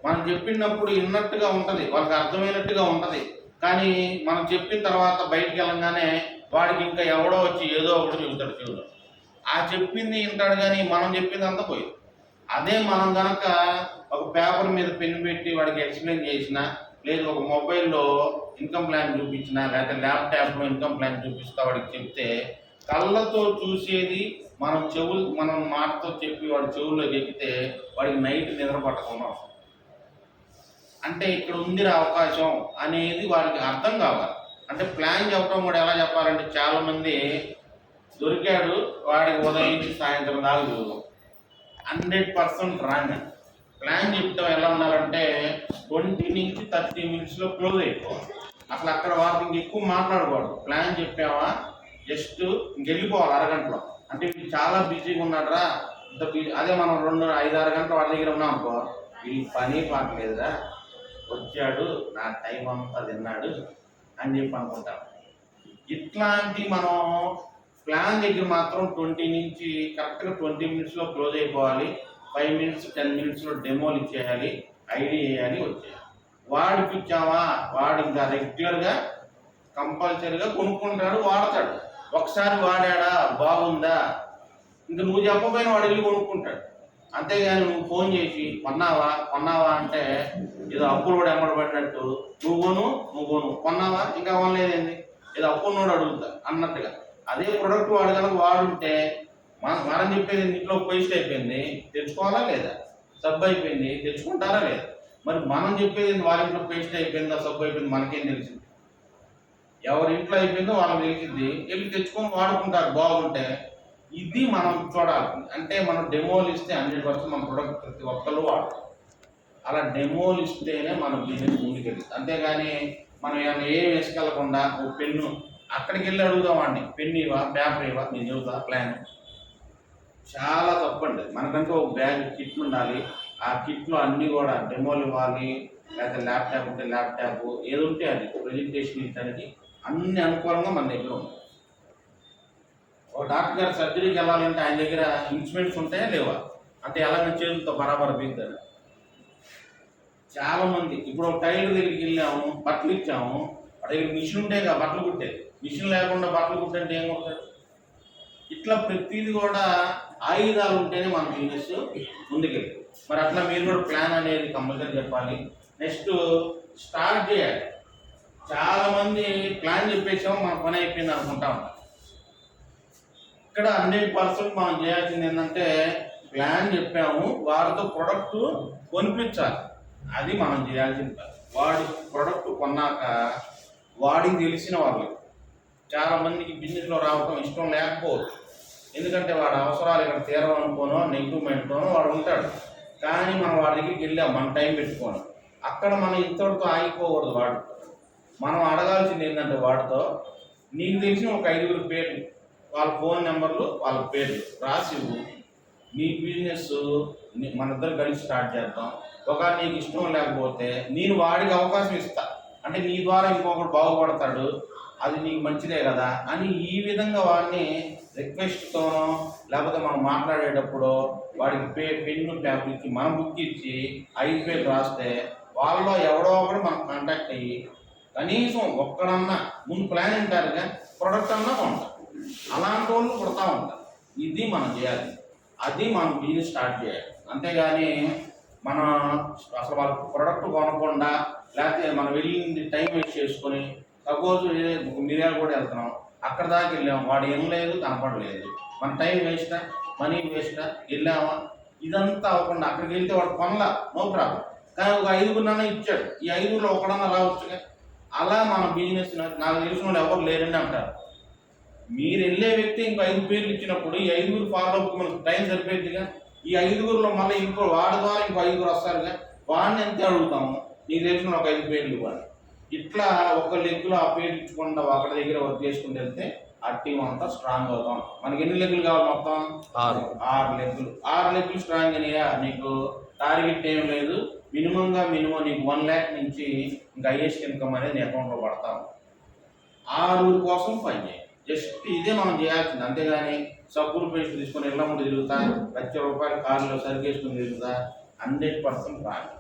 మనం చెప్పినప్పుడు విన్నట్టుగా ఉంటుంది, వాళ్ళకి అర్థమైనట్టుగా ఉంటుంది. కానీ మనం చెప్పిన తర్వాత బయటికి వెళ్ళంగానే వాడికి ఇంకా ఎవడో వచ్చి ఏదో ఒకటి చెబుతాడు చెబుతాడు. ఆ చెప్పింది వింటాడు కానీ మనం చెప్పింది అంతా పోయింది. అదే మనం కనుక ఒక పేపర్ మీద పెన్ పెట్టి వాడికి ఎక్స్ప్లెయిన్ చేసినా, లేదు ఒక మొబైల్లో ఇన్కమ్ ప్లాన్ చూపించినా, లేకపోతే ల్యాప్టాప్లో ఇన్కమ్ ప్లాన్ చూపిస్తా వాడికి చెప్తే కళ్ళతో చూసేది మనం మాటతో చెప్పి వాడి చెవుల్లోకి ఎక్కితే వాడికి నైట్ నిద్ర పట్టకుండా. అంటే ఇక్కడ ఉంది అవకాశం అనేది వాడికి అర్థం కావాలి. అంటే ప్లాన్ చెప్పడం కూడా ఎలా చెప్పాలంటే చాలామంది దొరికాడు వాడికి ఉదయం నుంచి సాయంత్రం దాకా చూద్దాం 100% రాంగ్. ప్లాన్ చెప్పడం ఎలా ఉండాలంటే 20 నుంచి 30 మినిట్స్లో క్లోజ్ అయిపోవాలి. అసలు అక్కడ వాళ్ళకి ఎక్కువ మాట్లాడకూడదు. ప్లాన్ చెప్పావా జస్ట్ ఇంకెళ్ళిపోవాలి అరగంటలో. అంటే వీళ్ళు చాలా బిజీగా ఉన్నాడరా, ఇంత బిజీ. అదే మనం 2-5-6 గంటలు వాడి దగ్గర ఉన్నాం అనుకో, వీళ్ళు పని పాటలేదురా, వచ్చాడు నా టైం అంతా తిన్నాడు అని చెప్పి అనుకుంటాం. ఇట్లాంటి మనం ప్లాన్ దగ్గర మాత్రం 20 నుంచి కరెక్ట్గా 20 మినిట్స్లో క్లోజ్ అయిపోవాలి. 5 మినిట్స్ 10 మినిట్స్లో డెమోలు ఇచ్చేయాలి, ఐడి వేయాలి, వచ్చేయాలి. వాడికి ఇచ్చావా వాడు ఇంకా రెగ్యులర్గా కంపల్సరీగా కొనుక్కుంటాడు, వాడతాడు. ఒకసారి వాడాడా బాగుందా ఇంకా నువ్వు చెప్పకపోయినా వాడు వెళ్ళి కొనుక్కుంటాడు. అంతేగాని నువ్వు ఫోన్ చేసి కొన్నావా అంటే ఏదో అప్పులు కూడా ఎమ్మడబడినట్టు నువ్వు కొన్నావా ఇంకా కొనలేదేంది ఏదో అప్పున్నోడు అడుగుతా అన్నట్టుగా. అదే ప్రొడక్ట్ వాడు కనుక వాడుంటే మనం చెప్పేది ఇంట్లో వేస్ట్ అయిపోయింది, తెచ్చుకోవాలా లేదా, సబ్బు అయిపోయింది, తెచ్చుకుంటారా లేదా. మరి మనం చెప్పేది వాళ్ళ ఇంట్లో పేస్ట్ అయిపోయిందా సబ్బు అయిపోయింది మనకేం తెలిసింది. ఎవరి ఇంట్లో అయిపోయిందో వాళ్ళకి తెలిసింది, వెళ్ళి తెచ్చుకొని వాడుకుంటారు బాగుంటే. ఇది మనం చూడాలి. అంటే మనం డెమోలు ఇస్తే 100% మన ప్రొడక్ట్ ప్రతి ఒక్కళ్ళు వాడతాం. అలా డెమోలు ఇస్తేనే మన బిజినెస్ ముందుకెళ్తుంది. అంతేగాని మనం ఏమైనా ఏం వేసుకెళ్ళకుండా ఓ పెన్ను అక్కడికి వెళ్ళి అడుగుదామండి, పెన్ను ఇవా పేపర్ ఇవా నేను చెబుతా ప్లాన్. చాలా తప్పండి. మనకంటే ఒక బ్యాగ్ కిట్ ఉండాలి. ఆ కిట్లో అన్నీ కూడా డెమోలు ఇవ్వాలి, లేకపోతే ల్యాప్టాప్ ఉంటే ల్యాప్టాప్, ఏది ఉంటే అది ప్రజెంటేషన్ ఇచ్చడానికి అన్ని అనుకూలంగా మన దగ్గర ఉంది. ఒక డాక్టర్ గారు సర్జరీకి వెళ్ళాలంటే ఆయన దగ్గర ఇన్స్ట్రుమెంట్స్ ఉంటాయా లేవా, అంటే ఎలాగ చేతులతో బరాబర్ బీగుతాడు. చాలామంది ఇప్పుడు ఒక టైలర్ దగ్గరికి వెళ్ళాము, బట్టలు ఇచ్చాము, వాడి దగ్గర మిషన్ ఉంటే బట్టలు కుట్టేది, మిషన్ లేకుండా బట్టలు కుట్టంటే ఏం కుడతాడు. ఇట్లా ప్రతిదీ కూడా ఆయుధాలు ఉంటేనే మన బిజినెస్ ముందుకెళ్ళి. మరి అట్లా మీరు కూడా ప్లాన్ అనేది కంపల్సరీ చెప్పాలి. నెక్స్ట్ స్టార్ట్ చేయాలి. చాలామంది ప్లాన్ చెప్పేసాము మన పని అయిపోయింది అనుకుంటా ఉంటాం. ఇక్కడ 100% మనం చేయాల్సింది ఏంటంటే ప్లాన్ చెప్పాము, వారితో ప్రొడక్ట్ కొనిపించాలి. అది మనం చేయాల్సింది. వాడి ప్రొడక్ట్ కొన్నాక వాడికి తెలిసిన వాళ్ళు చాలామందికి బిజినెస్లో రావడం ఇష్టం లేకపోవచ్చు. ఎందుకంటే వాడు అవసరాలు ఇక్కడ తీరవనుకోనో నెగిటివ్ మైండ్తోనో వాడు ఉంటాడు. కానీ మనం వాడి దగ్గరికి వెళ్ళాం మన టైం పెట్టుకోను, అక్కడ మనం ఇంతటితో ఆగిపోకూడదు. మనం అడగాల్సింది ఏంటంటే వాడితో నీకు తెలిసిన ఒక 5 పేర్లు, వాళ్ళ ఫోన్ నెంబర్లు, వాళ్ళ పేర్లు రాసి ఇవ్వు. నీ బిజినెస్ మన ఇద్దరు కలిసి స్టార్ట్ చేద్దాం. ఒక నీకు ఇష్టం లేకపోతే నేను వాడికి అవకాశం ఇస్తా, అంటే నీ ద్వారా ఇంకొకటి బాగుపడతాడు, అది నీకు మంచిదే కదా అని ఈ విధంగా వాడిని రిక్వెస్ట్తోనో లేకపోతే మనం మాట్లాడేటప్పుడు వాడికి పెన్ను ట్యాబ్లు ఇచ్చి మనం బుక్ ఇచ్చి 5 పేర్లు రాస్తే వాళ్ళలో ఎవడో ఒకడు మనం కాంటాక్ట్ అయ్యి కనీసం ఒక్కడన్నా ముందు ప్లాన్ ఉంటారుగా ప్రొడక్ట్ అన్నా ఉంటాం, అలాంటి వాళ్ళు పుడతా ఉంటారు. ఇది మనం చేయాలి, అది మనం బిజినెస్ స్టార్ట్ చేయాలి. అంతేగాని మనం అసలు వాళ్ళ ప్రొడక్ట్ కొనకుండా లేకపోతే మనం వెళ్ళింది టైం వేస్ట్ చేసుకొని, సపోజ్ మిర్యాల కూడా వెళ్తున్నాం, అక్కడ దాకా వెళ్ళాము, వాడు ఏం లేదు కనపడలేదు, మన టైం వేస్టా, మనీ వేస్టా, వెళ్ళామా, ఇదంతా అవ్వకుండా అక్కడికి వెళ్తే వాడు కొనలా, నో ప్రాబ్లం. కానీ ఒక 5 ఇచ్చాడు, ఈ 5లో ఒకడన్నా అలా వచ్చుగా. అలా మన బిజినెస్ నాకు తెలిసిన వాళ్ళు ఎవరు లేరండి అంటారు. మీరు వెళ్ళే వ్యక్తి ఇంకో 5 పేర్లు ఇచ్చినప్పుడు ఈ 5 ఫాలోఅప్కి మనకు టైం సరిపోయిందిగా. ఈ 5లో మళ్ళీ ఇంకో వాడి ద్వారా ఇంకో 5 వస్తారుగా, వాడిని ఎంత అడుగుతాము, నీకు తెలిసిన ఒక 5 పేర్లు ఇవ్వాలి. ఇట్లా ఒక లెగ్గులో ఆ పేరు ఇచ్చకుండా ఒకటి దగ్గర వర్క్ చేసుకుంటూ వెళ్తే ఆ టీం అంతా స్ట్రాంగ్ అవుతాం. మనకి ఎన్ని లెగ్గులు కావాలి మొత్తం? 6 లెగ్గులు. 6 లెగ్గులు స్ట్రాంగ్ అయినాయా, నీకు టార్గెట్ ఏం లేదు, మినిమం నీకు 1 lakh నుంచి ఇంకా హైయెస్ట్ ఇన్కమ్ అనేది నీ అకౌంట్లో పడతాము. 6 కోసం పని చేయాలి. జస్ట్ ఇదే మనం చేయాల్సింది. అంతేగాని సబ్బులు పేస్ట్ తీసుకొని ఇళ్ళ ముందు తిరుగుతా, ₹1,00,000 కార్లో సరికేసుకుని తిరుగుతా 100% రాదు.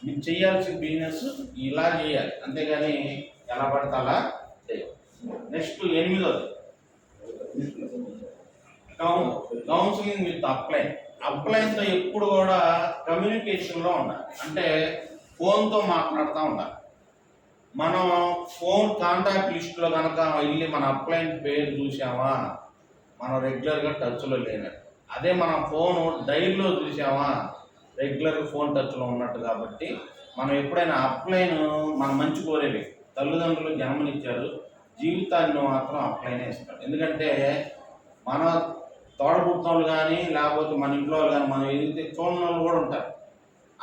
మీరు చేయాల్సిన బిజినెస్ ఇలా చేయాలి, అంతేగాని ఎలా పడితే అలా చేయాలి. నెక్స్ట్ 8వది కౌన్సిలింగ్ విత్ అప్లైన్. అప్లైన్తో ఎప్పుడు కూడా కమ్యూనికేషన్లో ఉండాలి, అంటే ఫోన్తో మాట్లాడుతూ ఉండాలి. మనం ఫోన్ కాంటాక్ట్ లిస్టులో కనుక వెళ్ళి మన అప్లైన్ పేరు చూసామా, మనం రెగ్యులర్గా టచ్లో లేనట్టు. అదే మన ఫోను డైల్లో చూసామా, రెగ్యులర్గా ఫోన్ టచ్లో ఉన్నట్టు. కాబట్టి మనం ఎప్పుడైనా అప్లైన్ మన మంచి కోరేవి, తల్లిదండ్రులు జన్మనిచ్చారు, జీవితాన్ని మాత్రం అప్లైనే ఇస్తాడు. ఎందుకంటే మన తోడబుట్టినోళ్ళు కానీ లేకపోతే మన ఇంట్లో వాళ్ళు కానీ మనం ఎదిగితే చూడని వాళ్ళు కూడా ఉంటారు.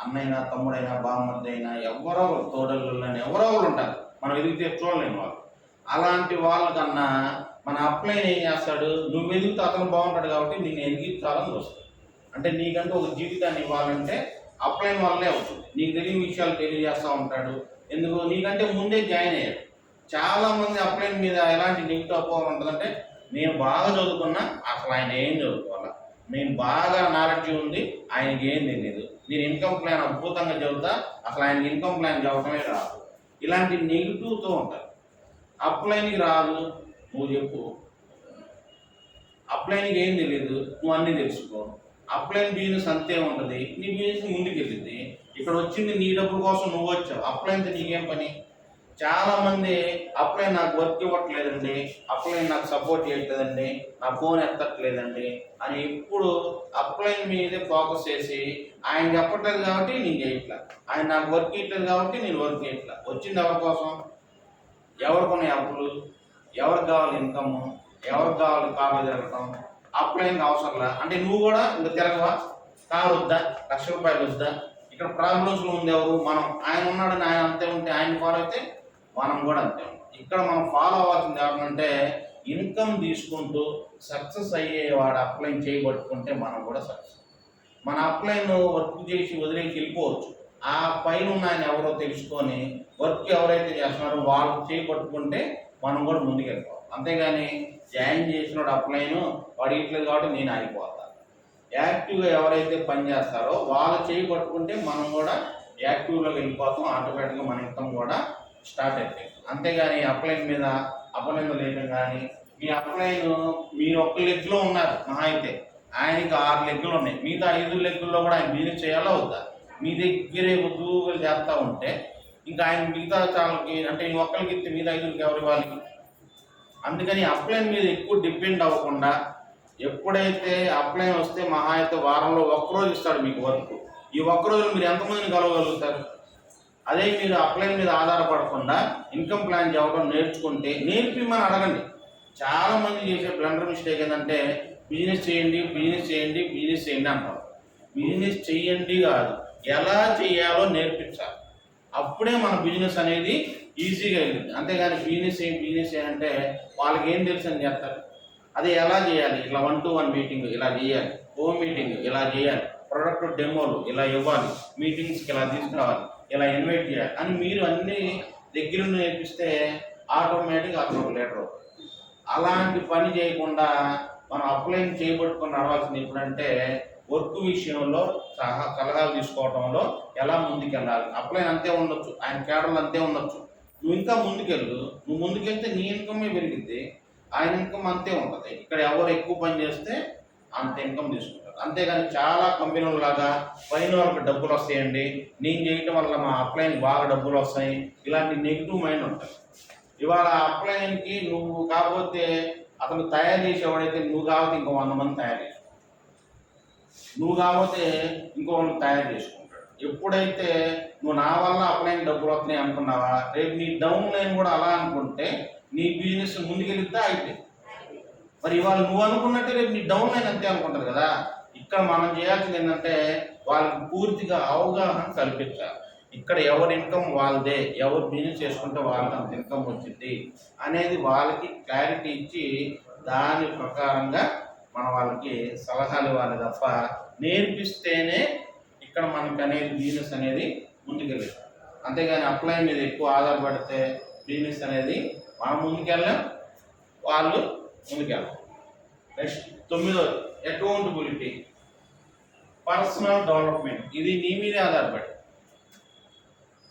అన్నైనా, తమ్ముడైనా, బామ్మర్ది అయినా, ఎవరో తోడళ్ళని ఎవరో ఒకరు ఉంటారు, మనం ఎదిగితే చూడలేని వాళ్ళు. అలాంటి వాళ్ళకన్నా మన అప్లైన్ ఏం చేస్తాడు, నువ్వు ఎదిగితే అతను బాగుంటాడు కాబట్టి నేను ఎదిగించాలని చూస్తాడు. అంటే నీకంటే ఒక జీవితాన్ని ఇవ్వాలంటే అప్లైన్ వల్లే అవుతుంది. నీకు తెలియని విషయాలు తెలియజేస్తూ ఉంటాడు. ఎందుకు, నీకంటే ముందే జాయిన్ అయ్యాడు. చాలామంది అప్లైన్ మీద ఎలాంటి నెగిటివ్ అపోహలు ఉంటుందంటే, నేను బాగా చదువుకున్నా అసలు ఆయన ఏం చదువుకోవాలా, నేను బాగా నాలెడ్జ్ ఉంది ఆయనకి ఏం తెలియదు, నేను ఇన్కమ్ ప్లాన్ అద్భుతంగా చదువుతా అసలు ఆయనకి ఇన్కమ్ ప్లాన్ చదవటమే రాదు, ఇలాంటి నెగిటివ్తో ఉంటారు. అప్లైన్కి రాదు, నువ్వు చెప్పు. అప్లైన్కి ఏం తెలియదు, నువ్వు అన్నీ తెలుసుకో. అప్లైన్ బిజినెస్ అంతే ఉంటుంది, నీ బిజినెస్ ముందుకు వెళ్ళింది. ఇక్కడ వచ్చింది నీ డబ్బుల కోసం నువ్వు వచ్చావు, అప్లైన్తో నీకేం పని? చాలామంది అప్లైన్ నాకు వర్క్ ఇవ్వట్లేదండి, అప్లైన్ నాకు సపోర్ట్ చేయట్లేదండి, నా ఫోన్ ఎత్తట్లేదండి అని ఎప్పుడు అప్లైన్ మీదే ఫోకస్ చేసి ఆయన చెప్పట్లేదు కాబట్టి నేను చేయట్లా, ఆయన నాకు వర్క్ ఇవ్వట్లేదు కాబట్టి నేను వర్క్ చేయట్లా. వచ్చింది ఎవరి కోసం? ఎవరికొన్న అప్పులు, ఎవరికి కావాలి ఇన్కమ్, ఎవరికి కావాలి కార్లు తిరగటం, అప్లైన్ అవసరంలా. అంటే నువ్వు కూడా ఇంకా తిరగవా, కారు వద్దా, ₹1,00,000 వద్దా? ఇక్కడ ప్రాబ్లమ్స్లో ఉంది ఎవరు? మనం. ఆయన ఉన్నాడని ఆయన అంతే ఉంటే ఆయన ఫాలో అయితే మనం కూడా అంతే ఉంటాం. ఇక్కడ మనం ఫాలో అవ్వాల్సింది ఏమంటే, ఇన్కమ్ తీసుకుంటూ సక్సెస్ అయ్యేవాడు అప్లైన్ చేయబట్టుకుంటే మనం కూడా సక్సెస్. మన అప్లైన్ వర్క్ చేసి వదిలేసి వెళ్ళిపోవచ్చు, ఆ పైన ఉన్న ఆయన ఎవరో తెలుసుకొని వర్క్ ఎవరైతే చేస్తున్నారో వాళ్ళు చేయబట్టుకుంటే మనం కూడా ముందుకు వెళ్ళిపోవాలి. అంతేగాని జాయిన్ చేసినోడు అప్లైన్ వాడు ఇట్లేదు కాబట్టి నేను ఆగిపోతాను. యాక్టివ్గా ఎవరైతే పని చేస్తారో వాళ్ళు చేయబట్టుకుంటే మనం కూడా యాక్టివ్లోకి వెళ్ళిపోతాం, ఆటోమేటిక్గా మన ఇన్కమ్ కూడా స్టార్ట్ అయిపోయింది. అంతేగాని అప్లైన్ మీద అపనిందలు లేయడం కానీ, మీ అప్లైన్ మీరు ఒక్క లెగ్లో ఉన్నారు మహా అయితే, ఆయనకి 6 లెగ్గులు ఉన్నాయి, మిగతా 5 లెగ్గుల్లో కూడా ఆయన బిజినెస్ చేయాలా వద్దా? మీ దగ్గరే ఉద్యోగాలు చేస్తూ ఉంటే ఇంకా ఆయన మిగతా చాలకి అంటే ఒక్కరికి ఇస్తే మిగతా 5కి ఎవరు ఇవ్వాలి? అందుకని అప్లైన్ మీద ఎక్కువ డిపెండ్ అవ్వకుండా, ఎప్పుడైతే అప్లైన్ వస్తే మహా అయితే వారంలో ఒక్కరోజు ఇస్తాడు మీకు వర్క్, ఈ ఒక్కరోజు మీరు ఎంతమందిని కలవగలుగుతారు? అదే మీరు అప్లైన్ మీద ఆధారపడకుండా ఇన్కమ్ ప్లాన్ చేయడం నేర్చుకుంటే, నేర్పిమని అడగండి. చాలామంది చేసే బ్లండర్ మిస్టేక్ ఏంటంటే, బిజినెస్ చేయండి, బిజినెస్ చేయండి, బిజినెస్ చేయండి అంటారు. బిజినెస్ చేయండి కాదు, ఎలా చేయాలో నేర్పించాలి. అప్పుడే మన బిజినెస్ అనేది ఈజీగా వెళ్ళింది. అంతేగాని బిజినెస్ అంటే వాళ్ళకి ఏం తెలుసు అని చేస్తారు. అది ఎలా చేయాలి, ఇలా 1-to-1 మీటింగ్ ఇలా చేయాలి, హోమ్ మీటింగ్ ఇలా చేయాలి, ప్రొడక్ట్ డెమోలు ఇలా ఇవ్వాలి, మీటింగ్స్కి ఇలా తీసుకురావాలి, ఇలా ఇన్వైట్ చేయాలి అని మీరు అన్నీ దగ్గరుండి నేర్పిస్తే ఆటోమేటిక్గా అతను ఒక లీడర్ అవుతాడు. అలాంటి పని చేయకుండా మనం అప్లైన్ చేయబట్టుకొని నడవాల్సింది ఎప్పుడంటే వర్క్ విషయంలో సలహాలు తీసుకోవడంలో ఎలా ముందుకెళ్ళాలి. అప్లైన్ అంతే ఉండొచ్చు, ఆయన కేడర్లు అంతే ఉండొచ్చు, నువ్వు ఇంకా ముందుకెళ్ళు. నువ్వు ముందుకెళ్తే నీ ఇన్కమే పెరిగింది, ఆయన ఇన్కమ్ అంతే ఉంటుంది. ఇక్కడ ఎవరు ఎక్కువ పని చేస్తే అంత ఇన్కమ్ తీసుకుంటారు. అంతేగాని చాలా కంపెనీల లాగా పైన వాళ్ళకి డబ్బులు వస్తాయండి, నేను చేయటం వల్ల మా అప్లైన్కి బాగా డబ్బులు వస్తాయి, ఇలాంటి నెగిటివ్ మైండ్ ఉంటుంది. ఇవాళ అప్లైన్కి నువ్వు కాకపోతే అతను తయారు చేసేవాడైతే నువ్వు కాకపోతే ఇంకో 100 మంది తయారు చేసు, నువ్వు కాకపోతే ఇంకో వాళ్ళు తయారు చేసుకుంటాడు. ఎప్పుడైతే నువ్వు నా వల్ల అప్లైన్ డబ్బులు వస్తున్నాయి అనుకున్నావా, రేపు నీ డౌన్ లైన్ కూడా అలా అనుకుంటే నీ బిజినెస్ ముందుకెళ్తా అయితే మరి ఇవాళ నువ్వు అనుకున్నట్టే రేపు నీ డౌన్ లైన్ అంతే అనుకుంటారు కదా. ఇక్కడ మనం చేయాల్సింది ఏంటంటే వాళ్ళకి పూర్తిగా అవగాహన కల్పించాలి. ఇక్కడ ఎవరి ఇన్కమ్ వాళ్ళదే, ఎవరు బిజినెస్ చేసుకుంటే వాళ్ళకి అంత ఇన్కమ్ వచ్చింది అనేది వాళ్ళకి క్లారిటీ ఇచ్చి దాని ప్రకారంగా మనం వాళ్ళకి సలహాలు ఇవ్వాలి తప్ప నేర్పిస్తేనే ఇక్కడ మనకి అనేది బిజినెస్ అనేది ముందుకెళ్ళాలి. అంతేగాని అప్లై మీద ఎక్కువ ఆధారపడితే బిజినెస్ అనేది మనం ముందుకెళ్ళాం, వాళ్ళు ముందుకెళ్ళాం. నెక్స్ట్ 9వ అకౌంటబిలిటీ, పర్సనల్ డెవలప్మెంట్. ఇది నీ మీదే ఆధారపడి.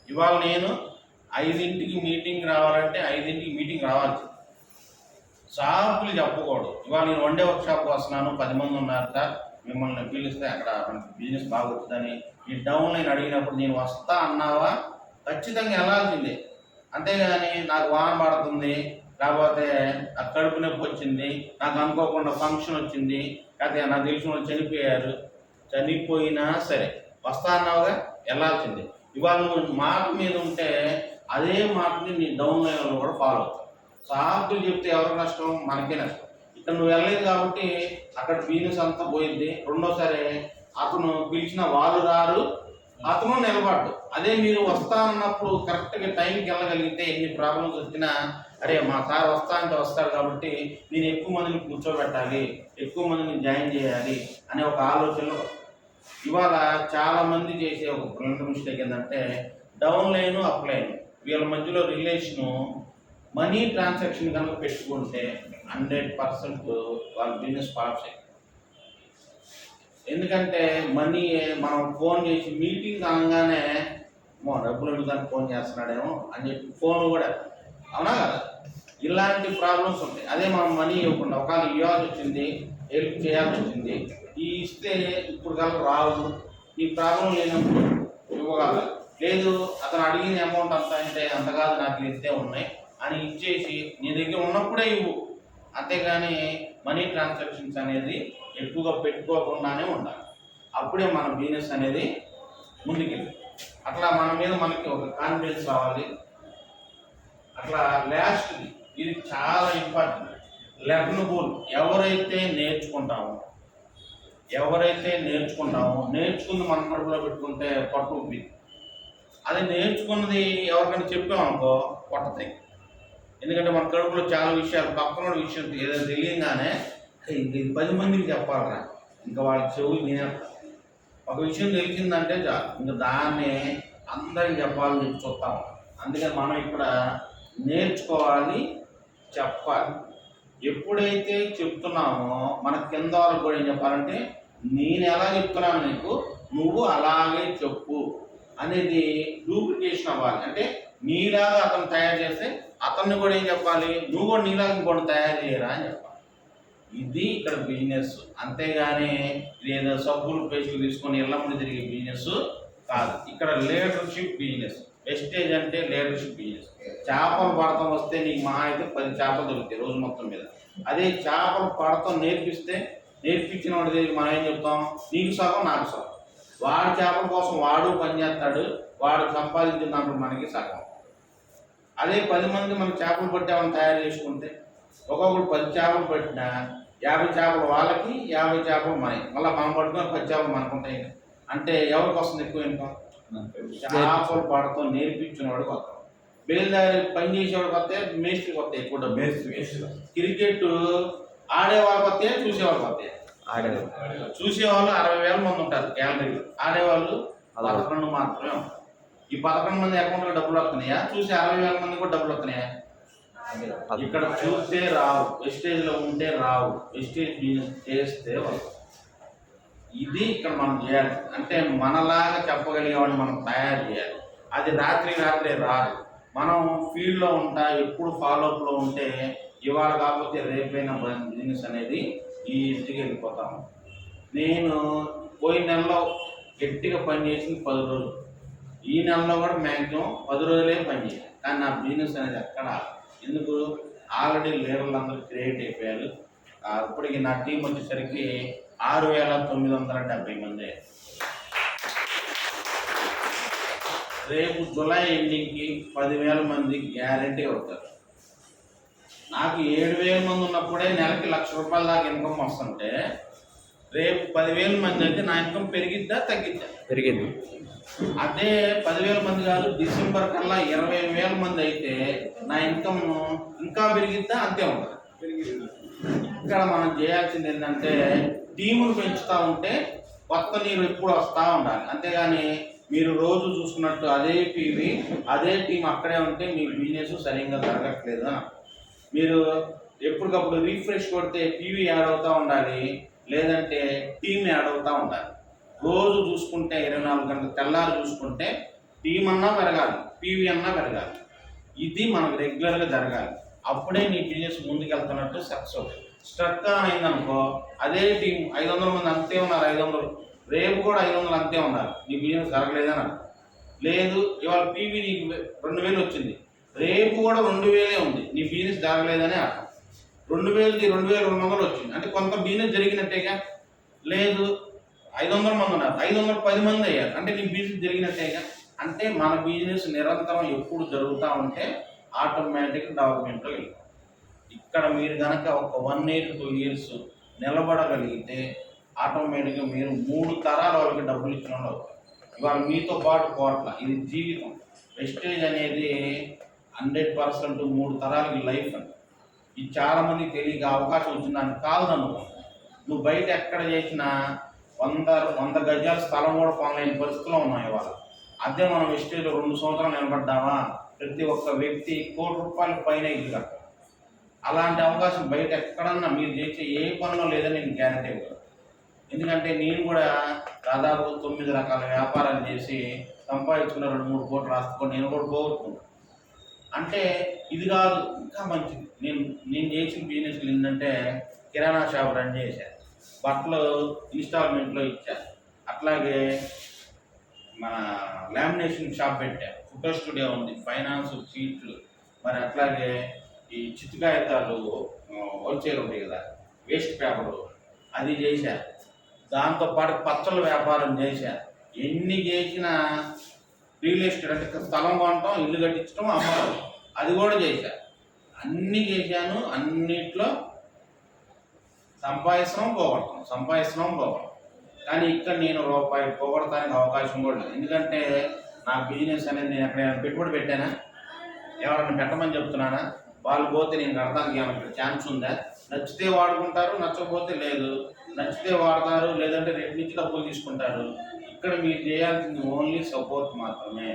ఇవాళ నేను 5ంటికి మీటింగ్ రావాలంటే 5ంటికి మీటింగ్ రావాలి, షాపులు చెప్పకూడదు. ఇవాళ నేను వన్ డే వర్క్షాప్కి వస్తున్నాను, 10 మంది ఉన్నారు సార్, మిమ్మల్ని పిలిస్తే అక్కడ మనకి బిజినెస్ బాగొచ్చుదని ఈ డౌన్ లైన్ అడిగినప్పుడు నేను వస్తా అన్నావా ఖచ్చితంగా వెళ్ళాల్సిందే. అంతేగాని నాకు వాన పడుతుంది, లేకపోతే ఆ కడుపు నొప్పి వచ్చింది, నాకు అనుకోకుండా ఫంక్షన్ వచ్చింది, లేకపోతే నాకు తెలిసిన వాళ్ళు చనిపోయారు, చనిపోయినా సరే వస్తా అన్నావుగా వెళ్ళాల్సిందే. ఇవాళ నువ్వు మాట మీద ఉంటే అదే మాటని నీ డౌన్ లైన్లో కూడా ఫాలో అవుతావు. సాకులు చెప్తే ఎవరికి నష్టం, మనకే నష్టం. ఇక్కడ నువ్వు వెళ్ళలేదు కాబట్టి అక్కడ బిజినెస్ అంతా పోయింది. రెండోసారి అతను పిలిచిన వాళ్ళు రారు, అతను నిలబడ్డు. అదే మీరు వస్తా అన్నప్పుడు కరెక్ట్గా టైంకి వెళ్ళగలిగితే ఎన్ని ప్రాబ్లమ్స్ వచ్చినా అరే మా సార్ వస్తా అంటే వస్తాడు కాబట్టి నేను ఎక్కువ మందిని కూర్చోబెట్టాలి, ఎక్కువ మందిని జాయిన్ చేయాలి అనే ఒక ఆలోచనలో. ఇవాళ చాలామంది చేసే ఒక బ్లండర్ మిస్టేక్ ఏంటంటే డౌన్ లైన్ అప్ లైన్ వీళ్ళ మధ్యలో రిలేషను మనీ ట్రాన్సాక్షన్ కనుక పెట్టుకుంటే 100% వాళ్ళ బిజినెస్ పాస్ అయ్యింది. ఎందుకంటే మనీ మనం ఫోన్ చేసి మీటింగ్ అనగానే డబ్బులు అడుగుదానికి ఫోన్ చేస్తున్నాడేమో అని చెప్పి ఫోన్ కూడా, అవునా కదా, ఇలాంటి ప్రాబ్లమ్స్ ఉంటాయి. అదే మనం మనీ ఇవ్వకుండా ఒకవేళ ఇవ్వాల్సి వచ్చింది, హెల్ప్ చేయాల్సి వచ్చింది, ఈ ఇస్తే ఇప్పుడు కల్లా రావు, ఈ ప్రాబ్లం లేనప్పుడు ఇవ్వగలరు. లేదు అతను అడిగిన అమౌంట్ అంత అంటే అంత కాదు నాకు ఇంతే ఉన్నాయి అని ఇచ్చేసి నీ దగ్గర ఉన్నప్పుడే ఇవ్వు. అంతేగాని మనీ ట్రాన్సాక్షన్స్ అనేది ఎక్కువగా పెట్టుకోకుండానే ఉండాలి. అప్పుడే మన బిజినెస్ అనేది ముందుకెళ్ళి అట్లా మన మీద మనకి ఒక కాన్ఫిడెన్స్ రావాలి. అట్లా లాస్ట్ది ఇది చాలా ఇంపార్టెంట్, లెర్నబుల్. ఎవరైతే నేర్చుకుంటామో నేర్చుకుంది మన కడుపులో పెట్టుకుంటే పట్టు ఉంది. అది నేర్చుకున్నది ఎవరికైనా చెప్పామనుకో కొట్టతాయి. ఎందుకంటే మన కడుపులో చాలా విషయాలు, పక్కన విషయం ఏదో తెలియగానే ఇంక 10 మందికి చెప్పాలరా, ఇంకా వాళ్ళ చెవులు వినేస్తారు. ఒక విషయం తెలిసిందంటే చాలు, ఇంకా దాన్ని అందరికి చెప్పాలని చెప్పి చూస్తాము. అందుకని మనం ఇక్కడ నేర్చుకోవాలి, చెప్పాలి. ఎప్పుడైతే చెప్తున్నామో మన కింద వాళ్ళకి కూడా ఏం చెప్పాలంటే నేను ఎలా చెప్తున్నాను నీకు నువ్వు అలాగే చెప్పు అనేది డూప్లికేషన్ అవ్వాలి. అంటే నీలాగా అతను తయారు చేస్తే అతన్ని కూడా ఏం చెప్పాలి, నువ్వు కూడా నీలాగా ఇంకోటి తయారు చేయరా అని చెప్పాలి. ఇది ఇక్కడ బిజినెస్. అంతేగాని లేదా సబ్బులు పేస్టులు తీసుకొని ఇళ్ళ ముందు తిరిగే బిజినెస్ కాదు. ఇక్కడ లీడర్షిప్ బిజినెస్. వెస్టేజ్ అంటే లీడర్షిప్ బిజినెస్. చేపలు పడతాం వస్తే నీకు మహా అయితే 10 చేపలు దొరుకుతాయి రోజు మొత్తం మీద. అదే చేపలు పడతాం నేర్పించిన వాడి దగ్గర మనం ఏం చెప్తాం, నీకు సగం నాకు సగం. వాడి చేపల కోసం వాడు పనిచేస్తాడు, వాడు సంపాదించిన దాంట్లో మనకి సగం. అదే 10 మంది మనం చేపలు పట్టామని తయారు చేసుకుంటే ఒక్కొక్కరు 10 చేపలు పట్టినా 50 చేపలు వాళ్ళకి, 50 చేపలు మనకి. మళ్ళీ మనం పట్టుకొని 10 చేపలు మనకు ఉంటాయి. అంటే ఎవరికి వస్తుంది ఎక్కువ ఇన్కమ్? చేపలు పడతాం నేర్పించిన వాడికి వస్తాం. బేల్దారి పని చేసేవాడికి వస్తే మేస్త్రికి వస్తాయి ఎక్కువ డబ్బు. క్రికెట్ ఆడేవాళ్ళకి వస్తే చూసేవాళ్ళకి వస్తాయి. చూసేవాళ్ళు 60,000 మంది ఉంటారు గ్యాలరీలో, ఆడేవాళ్ళు 11 మాత్రమే ఉంటారు. ఈ 11 మంది అకౌంట్లో డబ్బులు వస్తున్నాయా? చూసి 60,000 మంది కూడా డబ్బులు వస్తున్నాయా? ఇక్కడ చూస్తే రావు, వెస్టేజ్ లో ఉంటే రావు, వెస్టేజ్ బిజినెస్ చేస్తే వస్తాయి. ఇది ఇక్కడ మనం చేయాలి. అంటే మనలాగా చెప్పగలిగేవాడిని మనం తయారు చేయాలి. అది రాత్రి రాదు. మనం ఫీల్డ్లో ఉంటా, ఎప్పుడు ఫాలోఅప్లో ఉంటే ఇవాళ కాకపోతే రేపైనా బిజినెస్ అనేది ఈజీగా వెళ్ళిపోతాము. నేను పోయిన నెలలో గట్టిగా పనిచేసింది 10 రోజులు. ఈ నెలలో కూడా మ్యాక్సిమం 10 రోజులే పనిచేయాలి. కానీ నా బిజినెస్ అనేది ఎక్కడ, ఎందుకు ఆల్రెడీ లీడర్లు అందరూ క్రియేట్ అయిపోయారు. ఇప్పటికి నా టీం వచ్చేసరికి 6,970 మంది. రేపు జూలై ఎండింగ్కి 10,000 మంది గ్యారెంటీ అవుతారు. నాకు 7,000 మంది ఉన్నప్పుడే నెలకి ₹1,00,000 దాకా ఇన్కమ్ వస్తుంటే, రేపు 10,000 మంది అయితే నా ఇన్కమ్ పెరిగిద్దా తగ్గిద్దా? పెరిగింది. అదే 10,000 మంది కాదు, డిసెంబర్ కల్లా 20,000 మంది అయితే నా ఇన్కమ్ ఇంకా పెరిగిద్దా? అంతే ఉంటుంది. ఇక్కడ మనం చేయాల్సింది ఏంటంటే టీమును పెంచుతూ ఉంటే కొత్త నీరు ఎప్పుడు వస్తూ ఉండాలి. అంతేగాని మీరు రోజు చూసుకున్నట్టు అదే పీవీ అదే టీం అక్కడే ఉంటే మీ బిజినెస్ సరిగ్గా జరగట్లేదు. మీరు ఎప్పటికప్పుడు రీఫ్రెష్ కొడితే పీవీ యాడ్ అవుతూ ఉండాలి, లేదంటే టీం యాడ్ అవుతూ ఉండాలి. రోజు చూసుకుంటే 24 గంటలు తెల్లారు చూసుకుంటే టీం అన్నా పెరగాలి, పీవీ అన్నా పెరగాలి. ఇది మనకు రెగ్యులర్గా జరగాలి. అప్పుడే నీ బిజినెస్ ముందుకు వెళ్తున్నట్టు సక్సెస్ అవుతుంది. స్ట్రక్ అయిందనుకో, అదే టీం 500 మంది అంతే ఉన్నారు, 500 రేపు కూడా 500 అంతే ఉన్నారు, నీ బిజినెస్ జరగలేదని అర్థం. లేదు ఇవాళ పీవీ నీకు 2,000 వచ్చింది, రేపు కూడా 2,000 ఉంది, నీ బిజినెస్ జరగలేదని అర్థం. 2,000కి 2,200 వచ్చింది అంటే కొంత బిజినెస్ జరిగినట్టేగా. లేదు 500 మంది ఉన్నారు, 510 మంది అయ్యారు అంటే నీ బిజినెస్ జరిగినట్టేగా. అంటే మన బిజినెస్ నిరంతరం ఎప్పుడు జరుగుతూ ఉంటే ఆటోమేటిక్ డెవలప్మెంట్లో వెళ్తాం. ఇక్కడ మీరు కనుక ఒక 1 year 2 years నిలబడగలిగితే ఆటోమేటిక్గా మీరు 3 తరాల వాళ్ళకి డబ్బులు ఇచ్చిన వాళ్ళు అవుతారు. ఇవాళ మీతో పాటు కోట్ల, ఇది జీవితం. వెస్టేజ్ అనేది 100% 3 తరాలకి లైఫ్ అండి. ఇది చాలామందికి తెలియక అవకాశం వచ్చిందని కాదు అనుకో. నువ్వు బయట ఎక్కడ చేసినా 100 గజాల స్థలం కూడా కొనలేని పరిస్థితిలో ఉన్నాయి ఇవాళ. అదే మనం వెస్టేజ్లో 2 సంవత్సరాలు నిలబడ్డామా, ప్రతి ఒక్క వ్యక్తి ₹1,00,00,000 పైన ఇల్లు కట్టాలి. అలాంటి అవకాశం బయట ఎక్కడన్నా మీరు చేసే ఏ పనిలో లేదని నేను గ్యారంటీ ఇవ్వగలను. ఎందుకంటే నేను కూడా దాదాపు 9 రకాల వ్యాపారాలు చేసి సంపాదించుకున్న 2-3 కోట్లు రాసుకొని నేను కూడా పోగొట్టుకున్నాను. అంటే ఇది కాదు, ఇంకా మంచిది. నేను చేసిన బిజినెస్లు ఏంటంటే కిరాణా షాప్ రన్ చేశాను, బట్టలు ఇన్స్టాల్మెంట్లో ఇచ్చాను, అట్లాగే మన లామినేషన్ షాప్ పెట్టా, ఫోటో స్టూడియో ఉంది, ఫైనాన్స్ సీట్లు, మరి అట్లాగే ఈ చిత్తు కాగితాలు హోల్సేల్ ఉంటాయి కదా, వేస్ట్ పేపర్లు అది చేశా. దాంతోపాటు పచ్చళ్ళ వ్యాపారం చేశా. ఎన్ని చేసినా రియల్ ఎస్టేట్ అంటే స్థలం కొనటం, ఇల్లు కట్టించడం, అమ్మడం, అది కూడా చేశా. అన్నీ చేశాను. అన్నిట్లో సంపాదిస్తున్నాం పోగొడతాం. కానీ ఇక్కడ నేను రూపాయి పోగొడటానికి అవకాశం కూడా లేదు. ఎందుకంటే నా బిజినెస్ అనేది నేను ఎక్కడైనా పెట్టుబడి పెట్టానా, ఎవరైనా పెట్టమని చెప్తున్నానా, వాళ్ళు పోతే నేను కడతానికి ఏమైనా ఛాన్స్ ఉందా? నచ్చితే వాడుకుంటారు, నచ్చకపోతే లేదు. నచ్చితే వాడతారు, లేదంటే రేపు నుంచి డబ్బులు తీసుకుంటారు. ఇక్కడ మీరు చేయాల్సింది ఓన్లీ సపోర్ట్ మాత్రమే.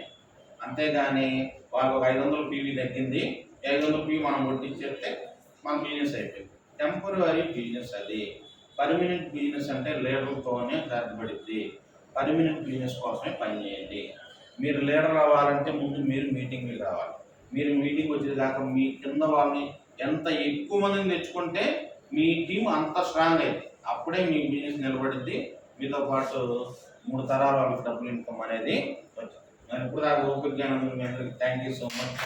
అంతేగాని వాళ్ళకు 500 పీవీ తగ్గింది, 500 పీవీ మనం కొట్టించేస్తే మన బిజినెస్ అయిపోయింది. టెంపరరీ బిజినెస్ అది. పర్మనెంట్ బిజినెస్ అంటే లీడర్లతోనే సాధ్యపడుద్ది. పర్మనెంట్ బిజినెస్ కోసమే పనిచేయండి. మీరు లీడర్ అవ్వాలంటే ముందు మీరు మీటింగ్కి రావాలి. మీరు మీటింగ్ వచ్చేదాకా మీ కింద వాళ్ళని ఎంత ఎక్కువ మందిని తెచ్చుకుంటే మీ టీం అంత స్ట్రాంగ్ అయింది. అప్పుడే మీ బిజినెస్ నిలబడిద్ది. మీతో పాటు 3 తరాల వాళ్ళకి డబ్బులు ఇన్కమ్ అనేది వచ్చింది. మరి ఇప్పుడు దాకా ఓపిక జ్ఞానం మీ అందరికీ థ్యాంక్ యూ సో మచ్.